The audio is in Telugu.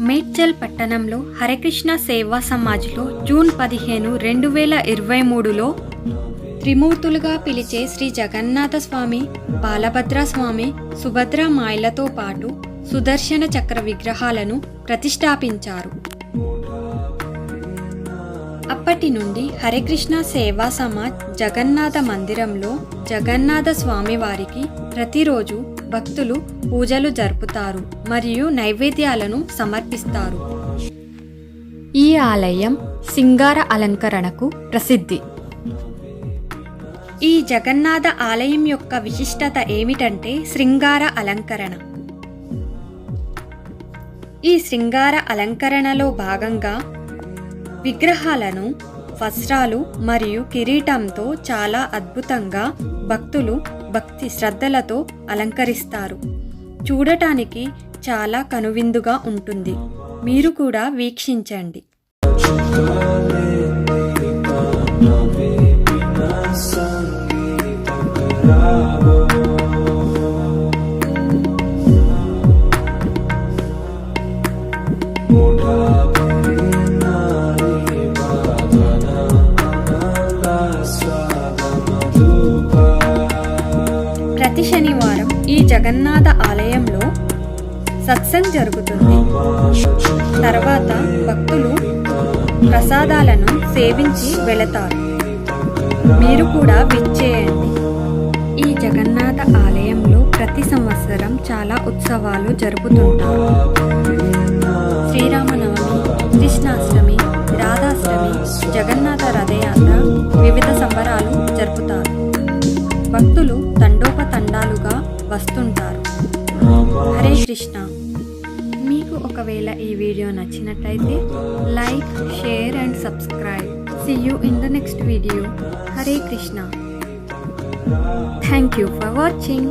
మేడ్చల్ పట్టణంలో హరికృష్ణ సేవా సమాజ్లో జూన్ 15, 2023లో త్రిమూర్తులుగా పిలిచే శ్రీ జగన్నాథ స్వామి, బాలభద్ర స్వామి, సుభద్ర మాయలతో పాటు సుదర్శన చక్ర విగ్రహాలను ప్రతిష్ఠాపించారు. అప్పటి నుండి హరికృష్ణ సేవా సమాజ్ జగన్నాథ మందిరంలో జగన్నాథ స్వామి వారికి ప్రతిరోజు భక్తులు పూజలు జరుపుతారు మరియు నైవేద్యాలను సమర్పిస్తారు. ఈ ఆలయం సింగార అలంకరణకు ప్రసిద్ధి. ఈ జగన్నాథ ఆలయం యొక్క విశిష్టత ఏమిటంటే శృంగార అలంకరణ. ఈ శృంగార అలంకరణలో భాగంగా విగ్రహాలను వస్త్రాలు మరియు కిరీటంతో చాలా అద్భుతంగా భక్తులు భక్తి శ్రద్ధలతో అలంకరిస్తారు. చూడటానికి చాలా కనువిందుగా ఉంటుంది. మీరు కూడా వీక్షించండి. ప్రతి శనివారం ఈ జగన్నాథ ఆలయంలో సత్సంగ్ జరుగుతుంది. తర్వాత భక్తులు ప్రసాదాలను సేవించి వెళతారు. మీరు కూడా విచ్చేయండి. ఈ జగన్నాథ ఆలయంలో ప్రతి సంవత్సరం చాలా ఉత్సవాలు జరుపుతుంటారు. శ్రీరామనవమి, కృష్ణాష్టమి, రాధాష్టమి, జగన్నాథ రథయాత్ర, వివిధ సంబరాలు జరుపుతారు. భక్తులు తండోపతండాలుగా వస్తుంటారు. హరే కృష్ణ. మీకు ఒకవేళ ఈ వీడియో నచ్చినట్లయితే like, share and subscribe. See you in the next video. Hare Krishna. Thank you for watching.